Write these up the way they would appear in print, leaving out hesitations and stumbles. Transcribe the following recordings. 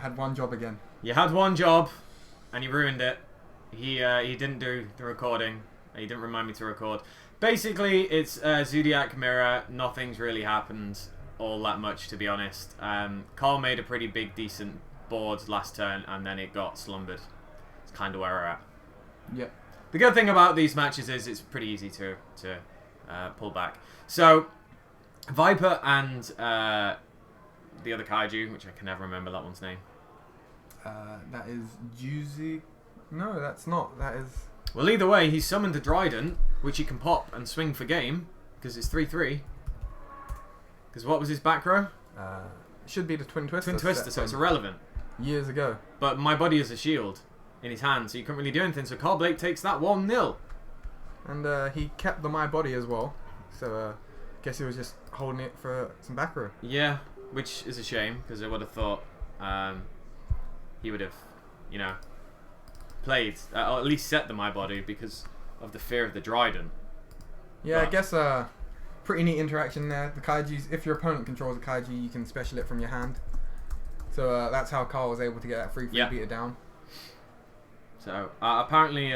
I had one job again. You had one job, and you ruined it. He didn't do the recording. He didn't remind me to record. Basically, it's Zoodiac mirror. Nothing's really happened all that much, to be honest. Carl made a pretty big, decent board last turn, and then it got slumbered. It's kind of where we're at. Yep. The good thing about these matches is it's pretty easy to pull back. So, Viper and the other Kaiju, which I can never remember that one's name. That is Juicy. No, that's not. That is... Well, either way, he's summoned a Dryden, which he can pop and swing for game, because it's 3-3. Because what was his back row? Should be the Twin Twister. Twin Twister, so it's irrelevant. Years ago. But my body is a shield in his hand, so you couldn't really do anything. So Carl Blake takes that 1-0. And he kept the My Body as well. So guess he was just holding it for some back row. Yeah, which is a shame, because I would have thought he would have, you know, played, or at least set the My Body because of the fear of the Dryden. Yeah, but I guess pretty neat interaction there. The Kaijus, if your opponent controls a Kaiju, you can special it from your hand. So that's how Carl was able to get that 3-3 beater down. So apparently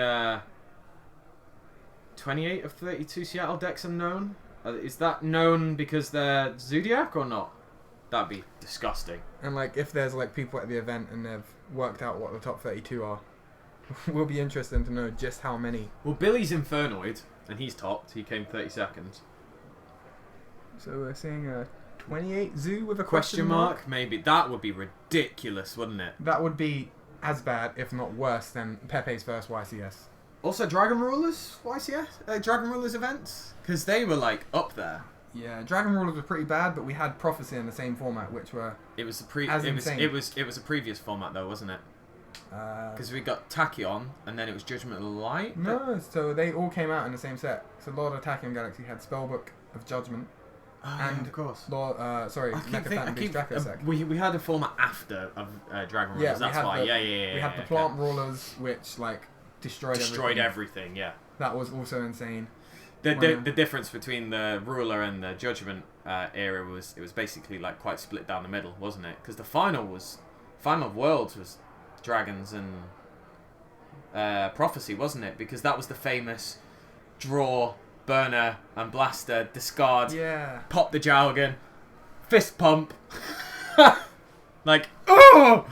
28 of 32 Seattle decks are known. Is that known because they're Zoodiac or not? That'd be disgusting. And like, if there's like people at the event and they've worked out what the top 32 are, will be interesting to know just how many. Well, Billy's Infernoid, and he's topped. He came 32nd. So we're seeing a 28 Zoo with a question mark. Maybe that would be ridiculous, wouldn't it? That would be as bad, if not worse, than Pepe's first YCS. Also, Dragon Rulers YCS, Dragon Rulers events, because they were like up there. Yeah, Dragon Rulers were pretty bad, but we had Prophecy in the same format, which were it was a previous format though, wasn't it? Because we got Tachyon, and then it was Judgment of the Light. No, so they all came out in the same set. So Lord of Tachyon Galaxy had Spellbook of Judgment. Oh, and yeah, of course. Mecha Phantom Beast Draco Sec. We had a format after of Dragon Rulers. Yeah, that's why. We had the Plant Rulers, which like destroyed everything. Yeah, that was also insane. The difference between the Ruler and the Judgment era was it was basically like quite split down the middle, wasn't it? Because the final of Worlds was Dragons and Prophecy, wasn't it? Because that was the famous draw, burner and blaster, discard, pop the Jalgan, fist pump, like, oh,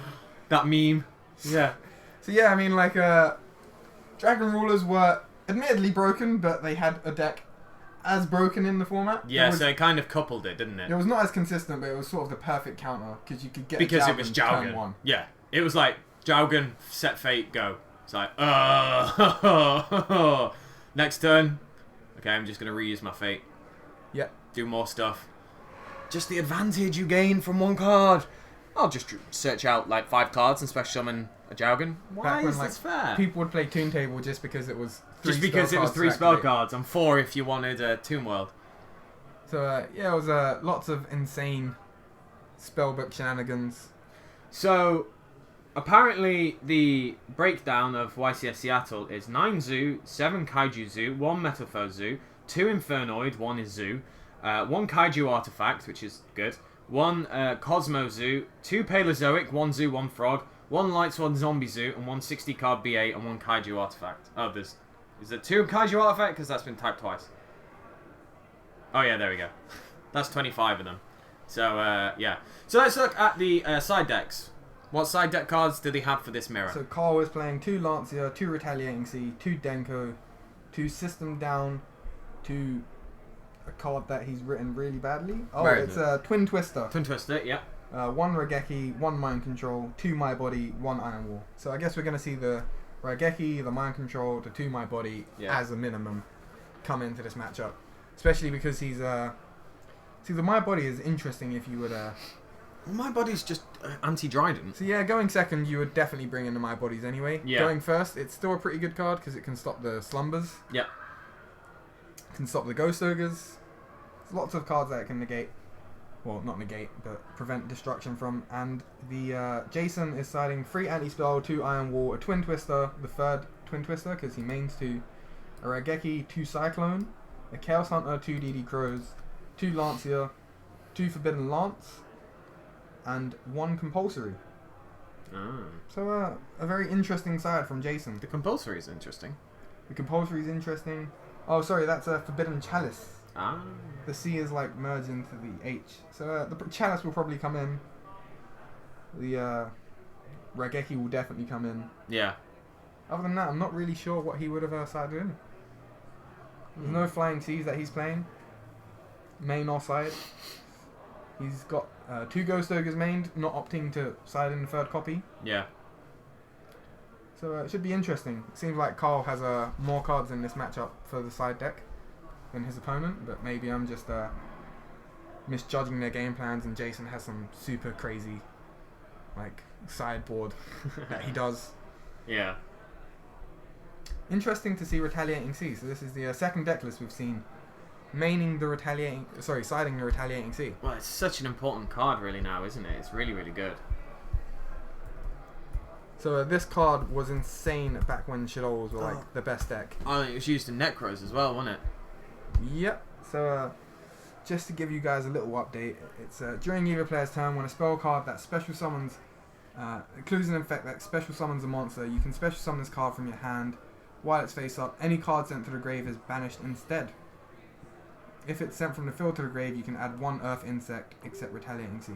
that meme. Yeah. So yeah, I mean, like, Dragon Rulers were admittedly broken, but they had a deck as broken in the format. Yeah, so it kind of coupled it, didn't it? It was not as consistent, but it was sort of the perfect counter because you could get because it was Jalgan. Turn 1. Yeah, it was like Jalgan, set fate, go. It's like, next turn. Okay, I'm just going to reuse my fate. Yep. Do more stuff. Just the advantage you gain from one card. I'll just search out like 5 cards and special summon a Jalgan. Why is this fair? People would play Toon Table just because it was 3 spell cards and 4 if you wanted a Tomb World. So yeah, it was lots of insane spellbook shenanigans. So apparently the breakdown of YCS Seattle is 9 Zoo, 7 Kaiju Zoo, 1 Metalfoe Zoo, 2 Infernoid, 1 is Zoo, 1 Kaiju Artifact, which is good, 1 Cosmo Zoo, 2 Paleozoic, 1 Zoo, 1 Frog, 1 Lights, 1 Zombie Zoo, and 1 60 card BA and 1 Kaiju Artifact. Oh, is there 2 Kaiju Artifact? Because that's been typed twice. Oh yeah, there we go. That's 25 of them. So yeah. So let's look at the side decks. What side deck cards do they have for this mirror? So Carl is playing 2 Lancia, 2 Retaliating Sea, 2 Denko, 2 System Down, 2 a card that he's written really badly. Oh, it's a Twin Twister. Twin Twister, yeah. 1 Raigeki, 1 Mind Control, 2 My Body, 1 Iron Wall. So I guess we're going to see the Raigeki, the Mind Control, the 2 My Body as a minimum come into this matchup. Especially because he's... see, the My Body is interesting if you would... Well, My Body's just anti-Dryden. So yeah, going second, you would definitely bring in the My Bodies anyway. Yeah. Going first, it's still a pretty good card because it can stop the Slumbers. Yep. Can stop the Ghost Ogres. There's lots of cards that it can negate. Well, not negate, but prevent destruction from. And the Jason is siding 3 Anti-Spell, 2 Iron Wall, a Twin Twister, the 3rd Twin Twister because he mains 2, a Raigeki, 2 Cyclone, a Chaos Hunter, 2 DD Crows, 2 Lancia, 2 Forbidden Lance, and 1 Compulsory. Oh. So a very interesting side from Jason. The compulsory is interesting. The compulsory is interesting. Oh, sorry, that's a Forbidden Chalice. Ah. The C is like merged into the H. So the Chalice will probably come in. The Raigeki will definitely come in. Yeah. Other than that, I'm not really sure what he would have sided in. There's no Flying C's that he's playing. Main or side. He's got 2 Ghost Ogres mained, not opting to side in the third copy. Yeah. So it should be interesting. It seems like Carl has more cards in this matchup for the side deck than his opponent, but maybe I'm just misjudging their game plans, and Jason has some super crazy like sideboard that he does. Yeah. Interesting to see Retaliating C. So this is the second deck list we've seen siding the Retaliating C. Well, it's such an important card really now, isn't it? It's really, really good. So this card was insane back when Shadows were like the best deck. Oh, it was used in Necros as well, wasn't it? Yep. So just to give you guys a little update, it's during either player's turn, when a spell card that special summons includes an effect that special summons a monster, you can special summon this card from your hand while it's face up. Any card sent to the grave is banished instead. If it's sent from the field to the grave, you can add 1 Earth Insect except Retaliating C.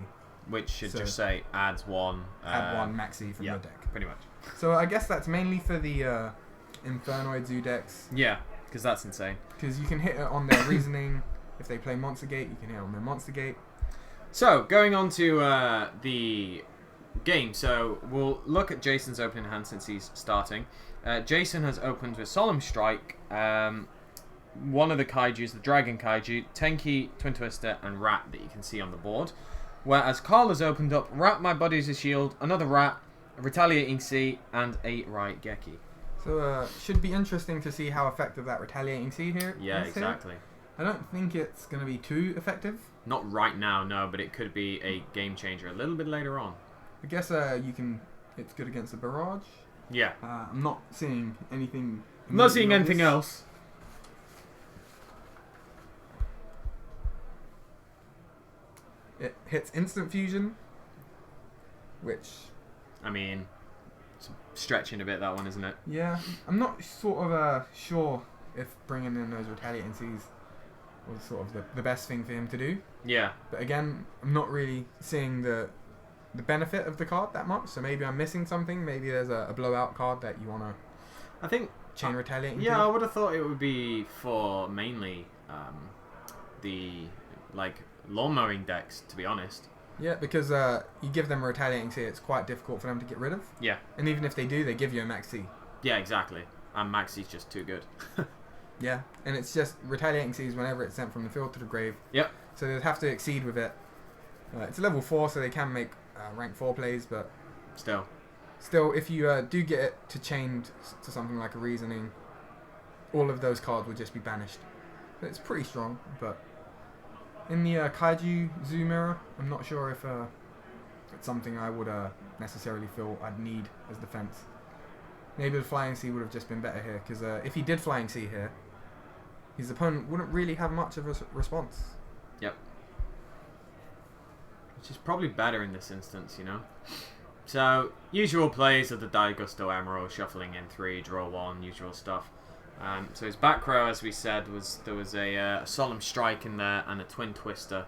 Which should just say adds 1. Add 1 Maxi from your deck. Pretty much. So I guess that's mainly for the Infernoid Zoo decks. Yeah, because that's insane. Because you can hit it on their reasoning. If they play Monster Gate, you can hit it on their Monster Gate. So, going on to the game. So, we'll look at Jason's opening hand since he's starting. Jason has opened with Solemn Strike, one of the Kaijus, the Dragon Kaiju, Tenki, Twin Twister, and Rat that you can see on the board. Whereas Carl has opened up Rat, My Body is a Shield, another Rat, a Retaliating C, and a Raigeki. So should be interesting to see how effective that Retaliating C here Yeah, is exactly. Here. I don't think it's going to be too effective. Not right now, no, but it could be a game changer a little bit later on. I guess it's good against the Barrage. Yeah. I'm not seeing anything. I'm not seeing anything else. It hits Instant Fusion, which... I mean, it's stretching a bit, that one, isn't it? Yeah, I'm not sure if bringing in those Retaliating Cs was sort of the best thing for him to do. Yeah. But again, I'm not really seeing the benefit of the card that much, so maybe I'm missing something. Maybe there's a blowout card that you want to I think chain Retaliating Yeah, to. I would have thought it would be for mainly the lawn mowing decks, to be honest. Yeah, because you give them a Retaliating C, it's quite difficult for them to get rid of. Yeah. And even if they do, they give you a Max C. Yeah, exactly. And Maxi's just too good. Yeah, and it's just Retaliating Cs whenever it's sent from the field to the grave. Yep. So they'd have to exceed with it. It's a level 4, so they can make rank 4 plays, but still, if you do get it to chain to something like a Reasoning, all of those cards would just be banished. But it's pretty strong, but in the Kaiju Zoo Mirror, I'm not sure if it's something I would necessarily feel I'd need as defense. Maybe the Flying C would have just been better here, because if he did Flying C here, his opponent wouldn't really have much of a response. Yep. Which is probably better in this instance, you know? So, usual plays of the Daigusto Emerald, shuffling in 3, draw 1, usual stuff. So his back row, as we said, there was a Solemn Strike in there and a Twin Twister.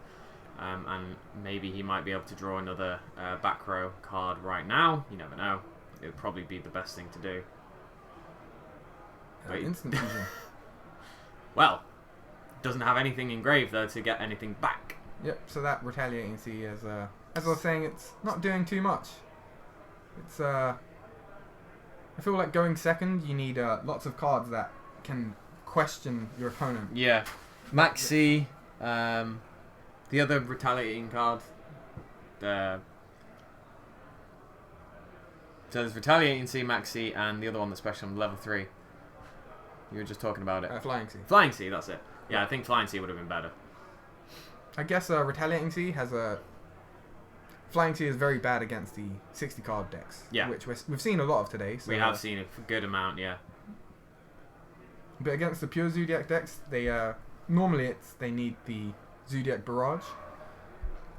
And maybe he might be able to draw another back row card right now. You never know. It would probably be the best thing to do. Instant Fusion. Well, doesn't have anything engraved though to get anything back. Yep, so that Retaliating C is, as I was saying, it's not doing too much. It's, I feel like going second, you need lots of cards that can question your opponent. Yeah. Maxi, the other Retaliating card. So there's Retaliating C, Maxi, and the other one that's special on level 3. You were just talking about it. Flying C. Flying C, that's it. Yeah, I think Flying C would have been better. I guess Retaliating C has a... Flying C is very bad against the 60 card decks. Yeah. Which we've seen a lot of today. So, we have seen a good amount, yeah. But against the pure Zoodiac decks, they normally they need the Zoodiac Barrage.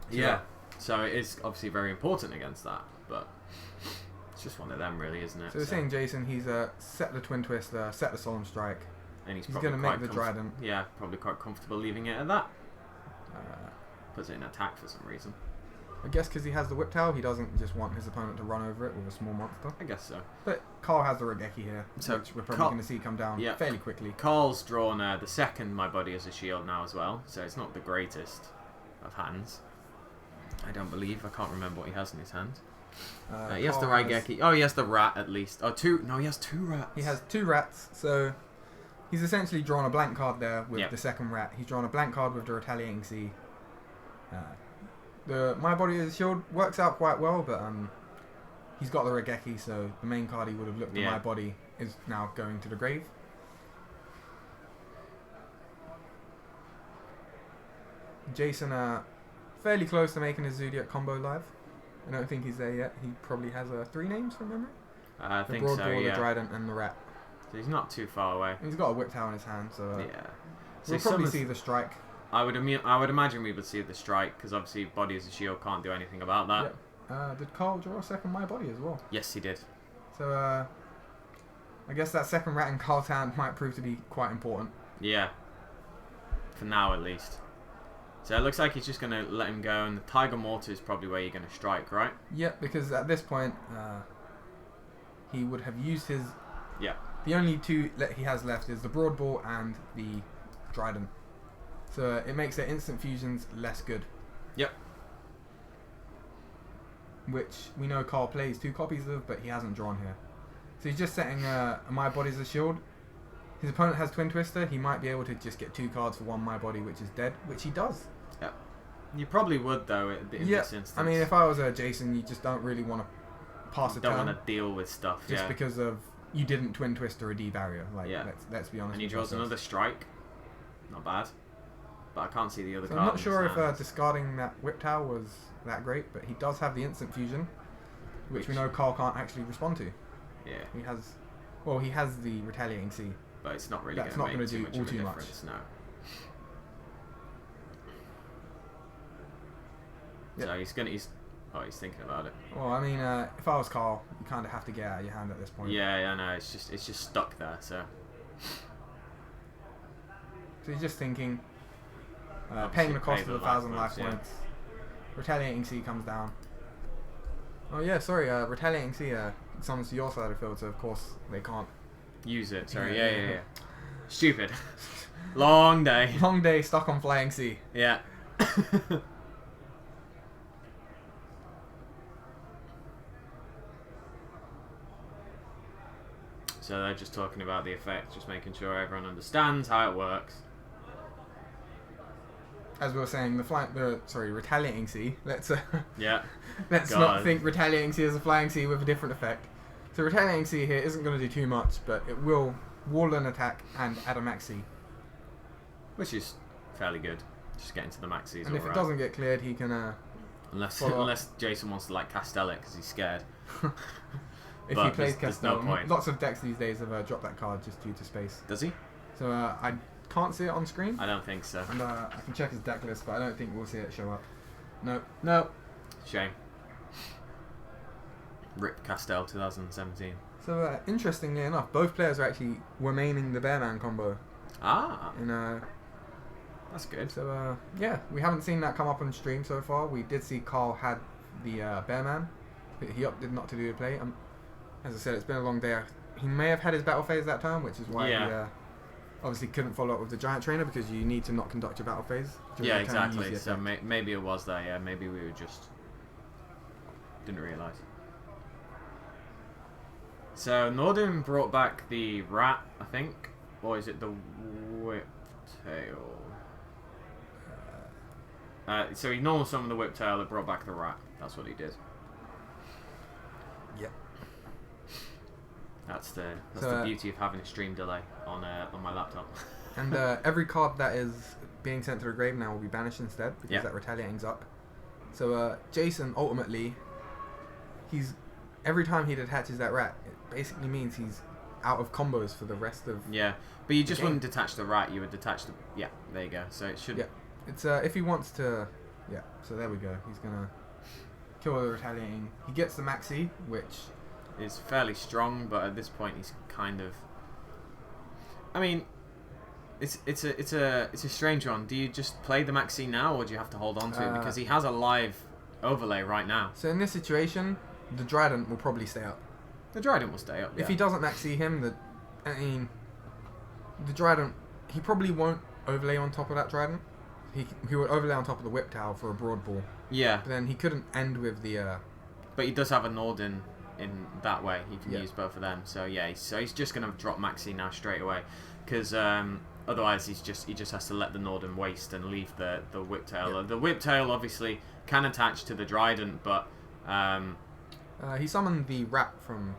Yeah. So it is obviously very important against that, but... It's just one of them, really, isn't it? So we're saying Jason, he's set the Twin Twister, set the Solemn Strike. And he's going to make the Trident. Yeah, probably quite comfortable leaving it at that. Uh, Puts it in attack for some reason. I guess because he has the Whip Tail, he doesn't just want his opponent to run over it with a small monster. I guess so. But Carl has the Regeki here, So which we're probably going to see come down fairly quickly. Carl's drawn the second My Body as a Shield now as well, so it's not the greatest of hands. I don't believe. I can't remember what he has in his hand. He has the Raigeki. Oh, he has the rat at least. Oh, two. No, he has 2 rats. He has 2 rats, so he's essentially drawn a blank card there with the second rat. He's drawn a blank card with the Retaliating Sea. The My Body as a Shield works out quite well, but he's got the Regeki, so the main card he would have looked at My Body is now going to the grave. Jason, fairly close to making his Zoodiac combo live. I don't think he's there yet. He probably has 3 names from memory. I think the so, Broadball, yeah. the Trident, and the Rat. So he's not too far away. He's got a Whip Tail in his hand, so So we'll probably see the Strike. I would imagine we would see the Strike, because obviously Body as a Shield can't do anything about that. Yep. Did Carl draw a second My Body as well? Yes, he did. So I guess that second rat in Carl's hand might prove to be quite important. Yeah. For now, at least. So it looks like he's just going to let him go, and the Tiger Mortar is probably where you're going to strike, right? Yep, because at this point, he would have used his... Yeah. The only 2 that he has left is the Broadball and the Trident. So it makes their instant fusions less good. Yep. Which we know Carl plays 2 copies of, but he hasn't drawn here. So he's just setting a My Body as a shield. His opponent has Twin Twister. He might be able to just get 2 cards for 1 My Body, which is dead, which he does. Yep. You probably would, though, in this instance. I mean, if I was Jason, you just don't really want to pass a turn. Don't want to deal with stuff, just because of you didn't Twin Twister a D barrier. Like, let's be honest. And he draws another Strike. Not bad. But I can't see the other card. I'm not sure if discarding that Whip Tail was that great, but he does have the instant fusion, which we know Carl can't actually respond to. Yeah. He has the Retaliating Sea. But it's not really going to make too much of a difference, no. Yep. So he's thinking about it. Well, I mean, if I was Carl, you kind of have to get out of your hand at this point. Yeah, I know. It's just stuck there. So he's just thinking, paying the cost of 1,000 life points. Retaliating Sea comes down. Oh yeah, sorry. Retaliating Sea summons to your side of the field, so of course they can't use it. Sorry. Yeah. Stupid. Long day. Long day stuck on Flying Sea. Yeah. So they're just talking about the effect, just making sure everyone understands how it works. As we were saying, Retaliating Sea. Let's not think Retaliating Sea is a Flying Sea with a different effect. So Retaliating Sea here isn't going to do too much, but it will wall an attack and add a Maxi. Which is fairly good. Just getting to the Maxis. And if it doesn't get cleared, he can... Unless Jason wants to Castell it because he's scared. If he plays Castell, lots of decks these days have dropped that card just due to space. Does he? So I can't see it on screen. I don't think so. And I can check his deck list, but I don't think we'll see it show up. No. Shame. Rip Castell 2017. So interestingly enough, both players are actually remaining the Bearman combo. Ah. In that's good. So yeah, we haven't seen that come up on stream so far. We did see Carl had the Bearman. He opted not to do the play. As I said, it's been a long day. He may have had his battle phase that time, which is why he obviously couldn't follow up with the Giant Trainer, because you need to not conduct your battle phase. Yeah, exactly. So maybe it was there. Yeah, maybe we were just didn't realise. So Nordin brought back the rat, I think, or is it the Whip Tail? So he normal summoned the Whip Tail that brought back the rat. That's what he did. Yep. That's the beauty of having a stream delay on my laptop. And every card that is being sent to the grave now will be banished instead, because that Retaliating's up. So Jason, ultimately, every time he detaches that rat, it basically means he's out of combos for the rest of but you just wouldn't detach the rat, you would detach the... Yeah, there you go. So it should... Yeah, it's if he wants to... Yeah, so there we go. He's going to kill the Retaliating. He gets the Maxi, which is fairly strong, but at this point he's kind of. I mean, it's a strange one. Do you just play the Maxine now, or do you have to hold on to it because he has a live overlay right now? So in this situation, the Trident will probably stay up. The Trident will stay up. If he doesn't Maxi him, the Trident, he probably won't overlay on top of that Trident. He would overlay on top of the Whip Towel for a broad ball. Yeah. But then he couldn't end with the. But he does have a Norden in that way. He can use both of them. So yeah, he's just gonna drop Maxi now straight away, because otherwise he just has to let the Norden waste and leave the Whip Tail. Yeah. The Whip Tail obviously can attach to the Trident, but he summoned the Rat from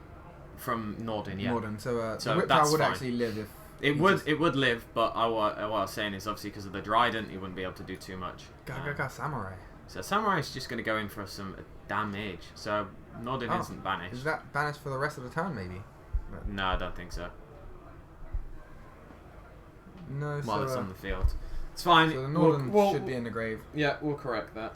Norden. Yeah. Norden, so So the Whip that's Tail would fine. actually live if. It would live, but what I was saying is obviously because of the Trident, he wouldn't be able to do too much. Gaga Samurai. So Samurai's just going to go in for some damage. So Norden isn't banished. Is that banished for the rest of the turn, maybe? No, I don't think so. No, While so, it's on the field. It's fine. So the Norden should be in the grave. Yeah, we'll correct that.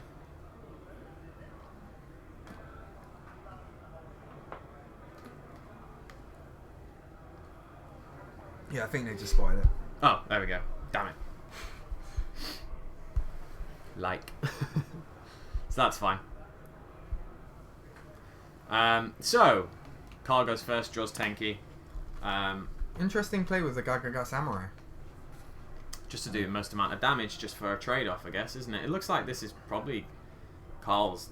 Yeah, I think they just spotted it. Oh, there we go. Damn it. So that's fine. So, Carl goes first, draws Tenki. Interesting play with the Gaga Samurai. Just to do the most amount of damage, just for a trade-off, I guess, isn't it? It looks like this is probably Carl's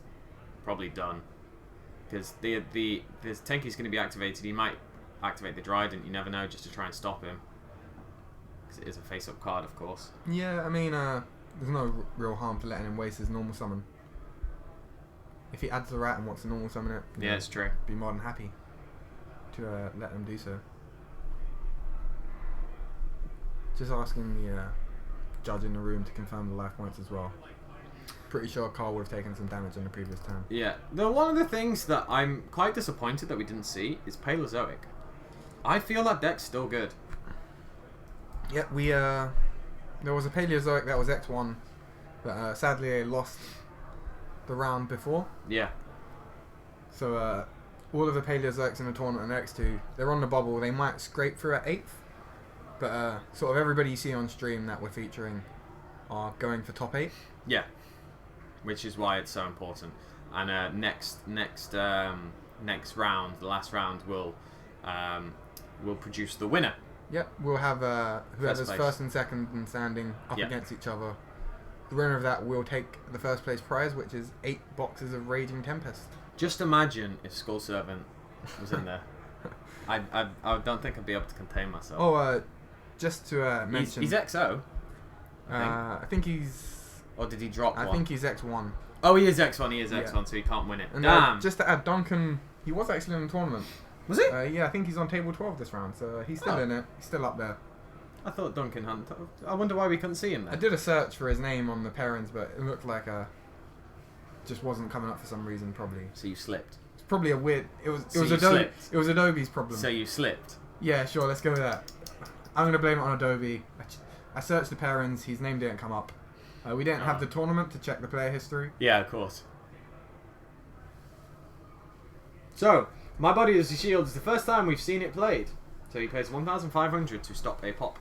probably done, because the Tenki's going to be activated. He might activate the Trident. You never know, just to try and stop him, because it is a face-up card, of course. Yeah, I mean, there's no real harm to letting him waste his normal summon. If he adds the Rat and wants to normal summon it, Yeah, it's true. be more than happy to let him do so. Just asking the judge in the room to confirm the life points as well. Pretty sure Carl would have taken some damage on the previous turn. Yeah. One of the things that I'm quite disappointed that we didn't see is Paleozoic. I feel that deck's still good. Yeah, there was a Paleozoic that was X1, but sadly I lost the round before. Yeah. So all of the Paleozoics in the tournament are X2. They're on the bubble. They might scrape through at 8th. But sort of everybody you see on stream that we're featuring are going for top 8. Yeah. Which is why it's so important. And next round, the last round, will produce the winner. Yep, we'll have whoever's place. first and second and standing up against each other. The winner of that will take the first place prize, which is 8 boxes of Raging Tempest. Just imagine if Skull Servant was in there. I don't think I'd be able to contain myself. Oh, just to mention... He's XO. I think he's... Or did he drop one? I think he's X1. Oh, he is X1, so he can't win it. And Damn! just to add, Duncan, he was actually in the tournament. Was he? Yeah, I think he's on table 12 this round, so he's still in it. He's still up there. I thought Duncan hadn't. I wonder why we couldn't see him I then. did a search for his name on the parents, but it looked like just wasn't coming up for some reason, probably. So you slipped. It's probably a weird... It was So you Adobe. slipped. It was Adobe's problem. So you slipped. Yeah, sure, let's go with that. I'm going to blame it on Adobe. I searched the parents, his name didn't come up. We didn't have the tournament to check the player history. Yeah, of course. So, My Body is a Shield is the first time we've seen it played. So he pays 1,500 to stop a pop,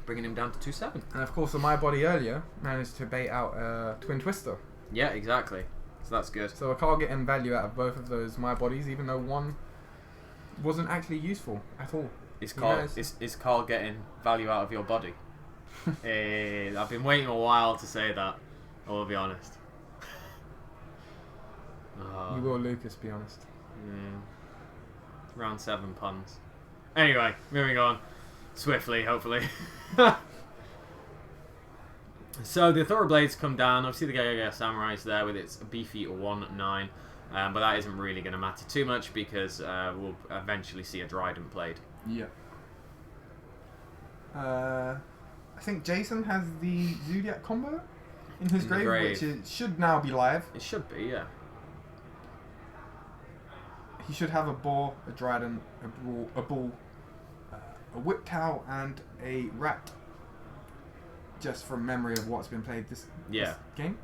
bringing him down to 2-7. And of course, on My Body earlier, managed to bait out Twin Twister. Yeah, exactly. So that's good. So I can't get in value out of both of those My Bodies, even though one wasn't actually useful at all. Is Carl getting value out of your body? I've been waiting a while to say that. I'll be honest. You will, Lucas, be honest. Round 7 puns. Anyway, moving on. Swiftly, hopefully. So the Thoroughblades come down. Obviously the Gaga Samurai's there with its beefy 1-9. But that isn't really going to matter too much because we'll eventually see a Trident played. Yeah. I think Jason has the Zoodiac combo in his grave, which should now be live. It should be, yeah. He should have a boar, a Trident, a bull, a Whip Towel, and a Rat. Just from memory of what's been played this game.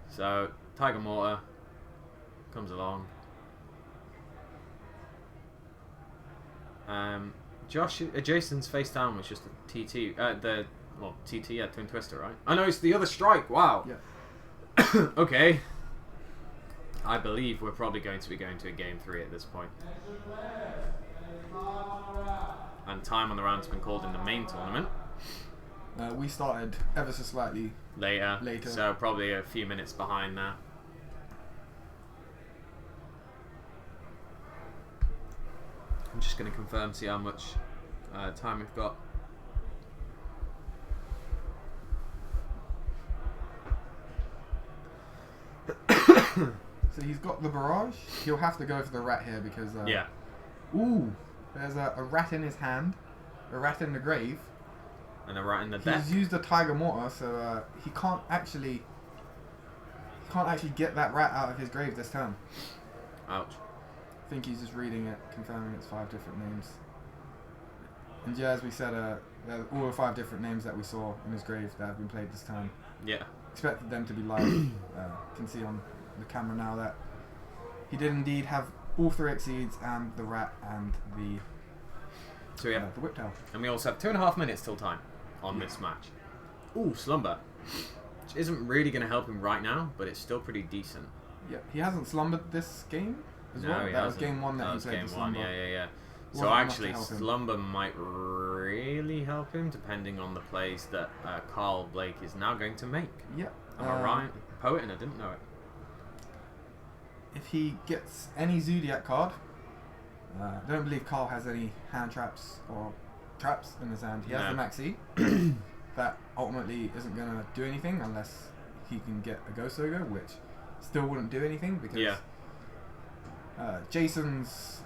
So, Tiger Mortar, comes along. Jason's face down was just a TT. TT, yeah, Twin Twister, right? I know it's the other strike. Wow. Yeah. Okay. I believe we're probably going to be going to a game 3 at this point. And time on the round's been called in the main tournament. We started ever so slightly Later. So probably a few minutes behind now. I'm just going to confirm, see how much time we've got. So he's got the barrage. He'll have to go for the rat here because... yeah. Ooh, there's a rat in his hand. A rat in the grave. And a rat in the deck. He's used a tiger mortar, so he can't actually get that rat out of his grave this turn. Ouch. I think he's just reading it, confirming it's 5 different names. And yeah, as we said, they're all the 5 different names that we saw in his grave that have been played this time. Yeah. Expected them to be live. Can see on the camera now that he did indeed have all 3 exceeds and the rat and the whiptail. And we also have 2.5 minutes till time on this match. Ooh, Slumber. Which isn't really going to help him right now, but it's still pretty decent. Yeah, he hasn't slumbered this game as well. He that hasn't. was game 1 that he played game the slumber. Yeah. So Wasn't actually, enough to help him. Slumber might really help him, depending on the plays that Carl Blake is now going to make. Yeah. Am I right? Poet, and I didn't know it. If he gets any Zoodiac card, I don't believe Carl has any hand traps or traps in his hand. He has the Maxi. That ultimately isn't going to do anything unless he can get a Ghost Ogre, which still wouldn't do anything because Jason's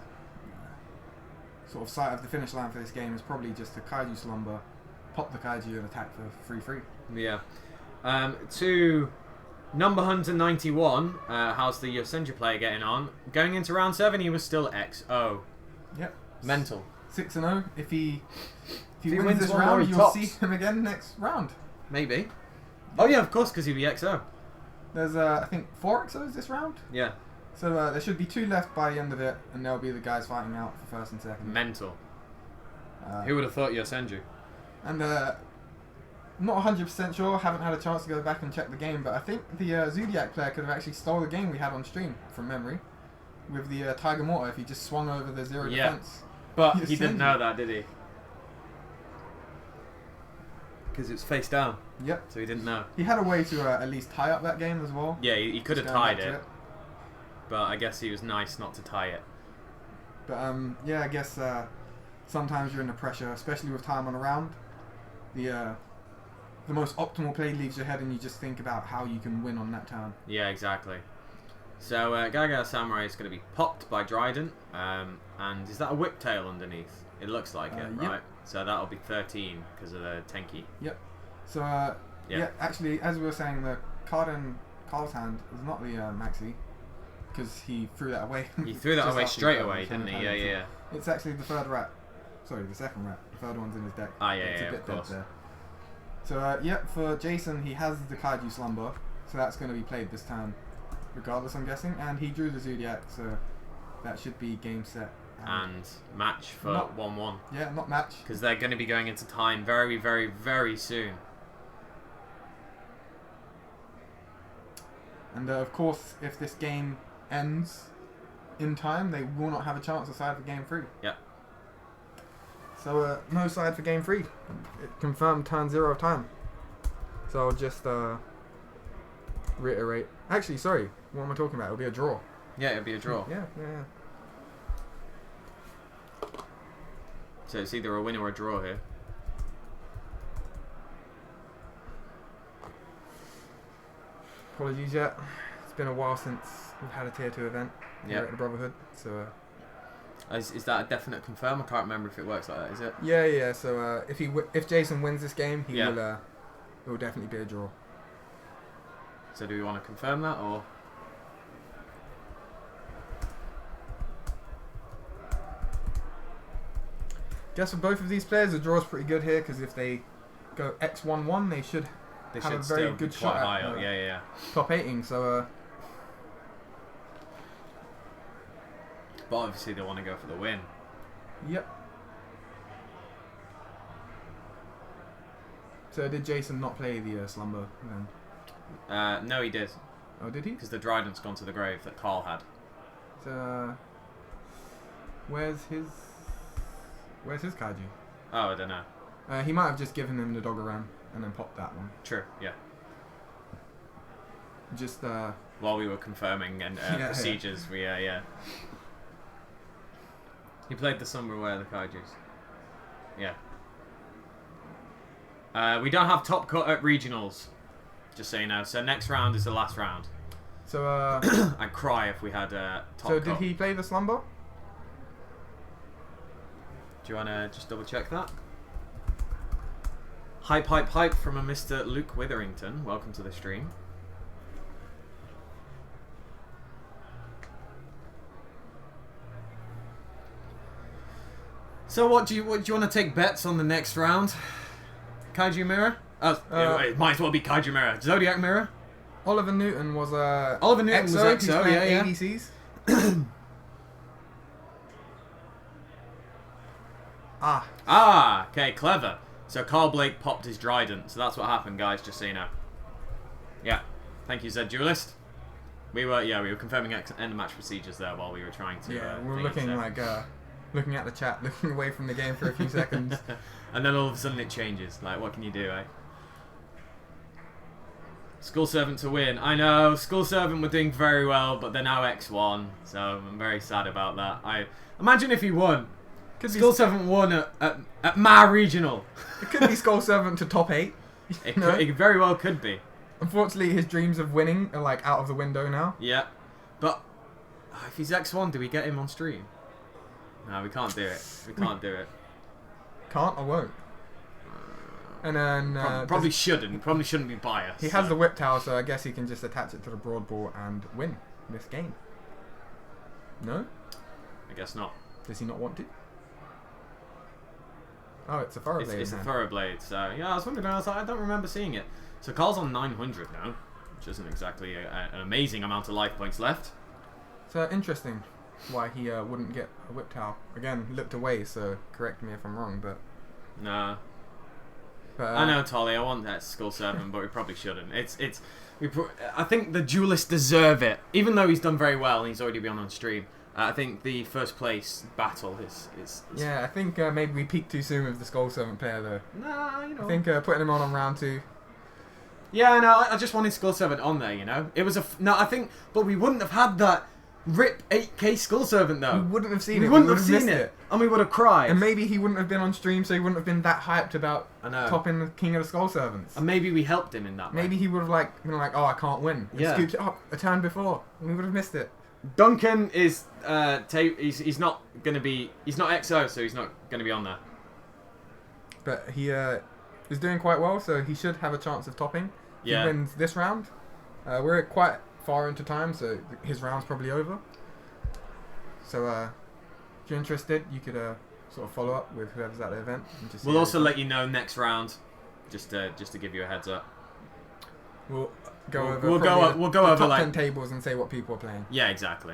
sort of sight of the finish line for this game is probably just a Kaiju Slumber, pop the Kaiju and attack for 3/3. Yeah. To Number Hunter 91, how's the Yosenju player getting on? Going into round 7, he was still XO. Yep. Mental. 6-0. If he he wins this one more, round, he you'll tops. see him again next round. Maybe. Oh yeah, of course, because he'll be XO. There's I think 4 XOs this round. Yeah. So there should be 2 left by the end of it, and there'll be the guys fighting out for first and second. Mental. Who would have thought Yosenju? And I'm not 100% sure, haven't had a chance to go back and check the game, but I think the Zoodiac player could have actually stole the game we had on stream, from memory, with the Tiger Mortar if he just swung over the 0 defense. But he didn't know that, did he? Because it's face down. Yep. So he didn't know. He had a way to at least tie up that game as well. Yeah, he could have Just going tied back to it. But I guess he was nice not to tie it. But yeah, I guess sometimes you're under pressure, especially with time on a round. The most optimal play leaves your head and you just think about how you can win on that turn. Yeah, exactly. So Gaga Samurai is going to be popped by Dryden. And is that a whiptail underneath? It looks like it, right? Yep. So that'll be 13 because of the Tenki. Yep. So yeah, actually, as we were saying, the card in Carl's hand is not the Maxi, because he threw that away. He threw that Just away after straight he away, didn't he? Yeah. It's actually the 3rd rat. Sorry, the 2nd rat. The 3rd one's in his deck. It's a bit of course. dead there. So yeah, for Jason, he has the Kaiju Slumber, so that's going to be played this turn, regardless, I'm guessing. And he drew the Zoodiac, so that should be game set. And match for 1-1. Yeah, not match. Because they're going to be going into time very, very, very soon. And of course, if this game ends in time, they will not have a chance to side for game 3. Yep. So no side for game 3. It confirmed turn 0 time. So I'll just reiterate. Actually, sorry, what am I talking about? It'll be a draw. Yeah, it'll be a draw. Yeah. So it's either a win or a draw here. Apologies yet. It's been a while since we've had a tier 2 event here at the Brotherhood. So is that a definite confirm? I can't remember if it works like that, is it? yeah. So if Jason wins this game, he will it will definitely be a draw. So do we want to confirm that, or? Guess for both of these players, the draw is pretty good here, because if they go X1-1, they should have a very good shot at top 8ing. So But obviously they want to go for the win. Yep. So did Jason not play the Slumber then? No, he did. Oh, did he? Because the Dryden's gone to the grave that Carl had. So, where's his Kaiju? Oh, I don't know. He might have just given him the Dogoran and then popped that one. True, yeah. Just, while we were confirming and procedures, yeah. He played the Somberware, the Kaijus. Yeah. We don't have top cut at regionals, just so you know. So next round is the last round. So, I'd cry if we had top so cut. did he play the Slumber? Do you want to just double check that? Hype from a Mr. Luke Witherington. Welcome to the stream. So what do you want to take bets on the next round? Kaiju Mirror? It might as well be Kaiju Mirror. Zoodiac Mirror? Oliver Newton was Oliver Newton was EXO, yeah. ABCs. Okay, clever. So Carl Blake popped his Dryden, so that's what happened, guys, just so you know. Yeah. Thank you, Zed Duelist. We were confirming end of match procedures there while we were trying to... Yeah, we were looking looking at the chat, looking away from the game for a few seconds. And then all of a sudden it changes. Like, what can you do, eh? School Servant to win. I know, School Servant were doing very well, but they're now X1, so I'm very sad about that. Imagine if he won. School Servant won at Ma Regional. It could be Skull Servant to top 8. It very well could be. Unfortunately, his dreams of winning are like out of the window now. Yeah, but if he's X1, do we get him on stream? No, we can't do it. We can't do it. Can't or won't. And then probably shouldn't. Probably shouldn't be biased. He has the whip tower, so I guess he can just attach it to the broad ball and win this game. No? I guess not. Does he not want to? Oh, it's a Furrow Blade. It's a Furrow Blade. So yeah, I was wondering. I was like, I don't remember seeing it. So Carl's on 900 now, which isn't exactly an amazing amount of life points left. So interesting why he wouldn't get a whip towel. Again, looked away, so correct me if I'm wrong, but... Nah. I know, Tolly, I want that Skull Servant, but we probably shouldn't. I think the duelists deserve it, even though he's done very well and he's already been on stream. I think the first place battle is Yeah, I think maybe we peaked too soon with the Skull Servant player, though. Nah, you know. I think putting him on round 2... Yeah, no, I just wanted Skull Servant on there, you know? It was I think, but we wouldn't have had that RIP 8K Skull Servant, though. We wouldn't have seen it. We wouldn't have seen it. And we would have cried. And maybe he wouldn't have been on stream, so he wouldn't have been that hyped about topping the King of the Skull Servants. And maybe we helped him in that way. Maybe he would have been like, oh, I can't win. And scooped it up a turn before. We would have missed it. Duncan is, he's not EXO, so he's not going to be on there. But he is doing quite well, so he should have a chance of topping. He wins this round. We're quite far into time, so his round's probably over. So if you're interested, you could sort of follow up with whoever's at the event. And just we'll also let you know next round, just to give you a heads up. We'll go over the top like 10 tables and say what people are playing. Yeah, exactly.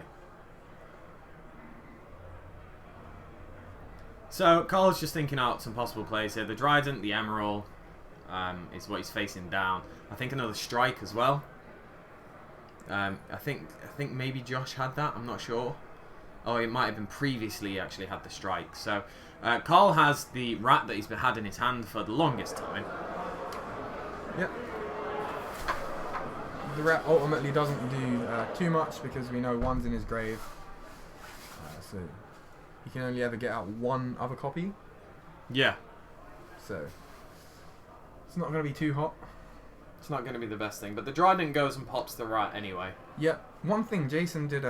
So Carl's just thinking out some possible plays here. The Dryden, the Emerald, is what he's facing down. I think another Strike as well. I think maybe Josh had that. I'm not sure. Oh, it might have been previously he actually had the Strike. So Carl has the Rat that he's had in his hand for the longest time. Yep. The Rat ultimately doesn't do too much because we know one's in his grave. So he can only ever get out one other copy. Yeah. So it's not going to be too hot. It's not going to be the best thing, but the Dryden goes and pops the Rat anyway. Yep. One thing Jason did,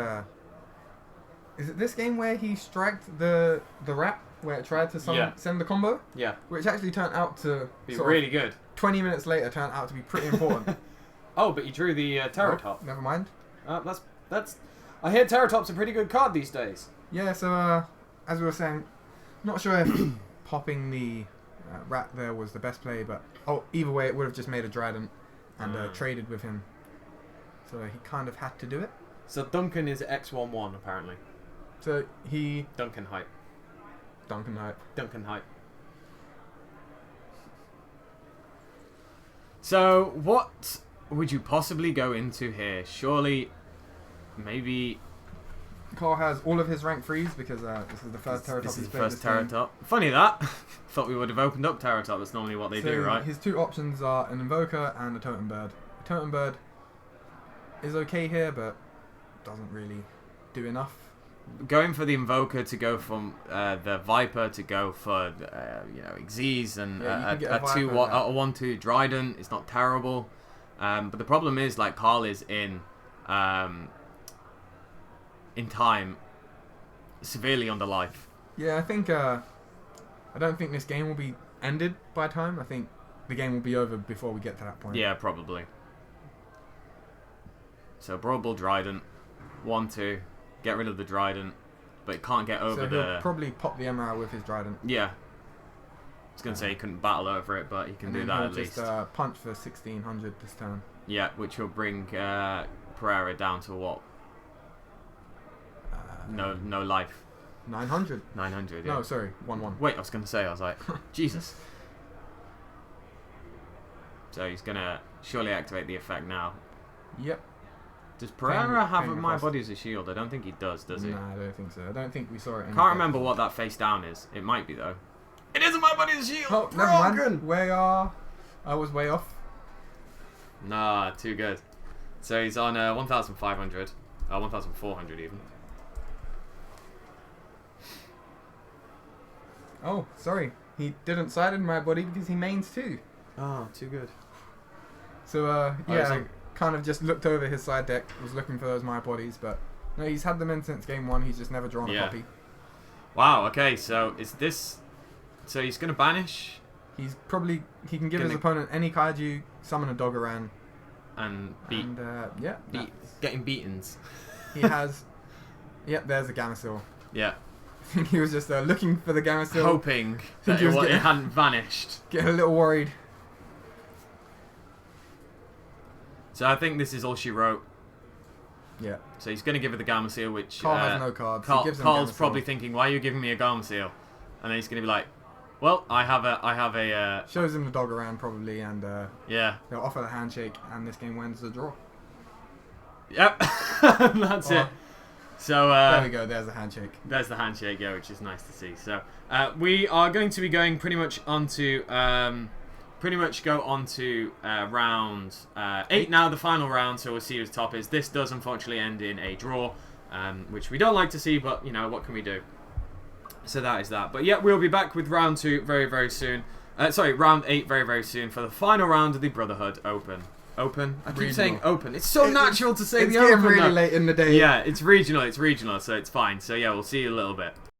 is it this game where he striked the Rat, where it tried to send the combo? Yeah. Which actually turned out to be really good. 20 minutes later turned out to be pretty important. Oh, but you drew the Terratop. Never mind. That's. I hear Terratop's a pretty good card these days. Yeah, so as we were saying, not sure if popping the Rat there was the best play, but either way it would have just made a Dryden and traded with him. So he kind of had to do it. So Duncan is X11 apparently. So he... Duncan hype. Duncan hype. Duncan hype. So, what would you possibly go into here? Surely, maybe... Carl has all of his rank 3s because this is the first Terratop This is he's the played first this game. Terratop. Funny that. Thought we would have opened up Terratop. That's normally what they do, right? His two options are an Invoker and a Totem Bird. A Totem Bird is okay here, but doesn't really do enough. Going for the Invoker to go from the Viper to go for Xyz and Yeah, a 1/2 Dryden is not terrible. But the problem is, like, Carl is in time severely under life. Yeah, I think I don't think this game will be ended by time. I think the game will be over before we get to that point. Yeah, probably. So Broad Bull Dryden, 1/2, get rid of the Dryden, but it can't get over he'll probably pop the Emerald with his Dryden. Yeah. I was gonna say he couldn't battle over it, but he can do that at least. Just punch for 1600 this turn. Yeah, which will bring Pereira down to what? No life. 900. 900. Yeah. No, sorry, 1/1. Wait, I was gonna say. I was like, Jesus. So he's gonna surely activate the effect now. Yep. Does Pereira have my body as a shield? I don't think he does he? Nah, I don't think so. I don't think we saw it. Can't remember what that face down is. It might be though. It isn't my body as a shield. Oh, never mind. I was way off. Nah, too good. So he's on 1,500. 1,400 even. Oh, sorry. He didn't side in my body because he mains too. Oh, too good. So, I kind of just looked over his side deck, was looking for those my bodies, but no, he's had them in since game 1. He's just never drawn a copy. Wow, okay, so is this... So he's going to banish? He can give his opponent any Kaiju, summon a Dogoran. And beat... getting beatings. He has... Yep, there's a Gamma-Seal. Yeah. I think he was just looking for the Gamma-Seal. Hoping that it hadn't vanished. Getting a little worried. So I think this is all she wrote. Yeah. So he's going to give her the Gamma-Seal, which... Carl has no cards. Carl's probably thinking, why are you giving me a Gamma-Seal? And then he's going to be like, well, I have a... Shows him the Dogoran probably, and yeah. They'll offer the handshake, and this game wins the draw. Yep. That's it. So there we go. There's the handshake. There's the handshake, yeah, which is nice to see. So we are going to be going pretty much onto round 8 now, the final round. So we'll see who's top is. This does unfortunately end in a draw, which we don't like to see, but you know what can we do? So that is that. But yeah, we'll be back with round 2 very, very soon. Round 8 very, very soon for the final round of the Brotherhood Open. Open? I keep saying open. It's so natural to say the open. It's getting really late in the day. Yeah, it's regional, so it's fine. So yeah, we'll see you in a little bit.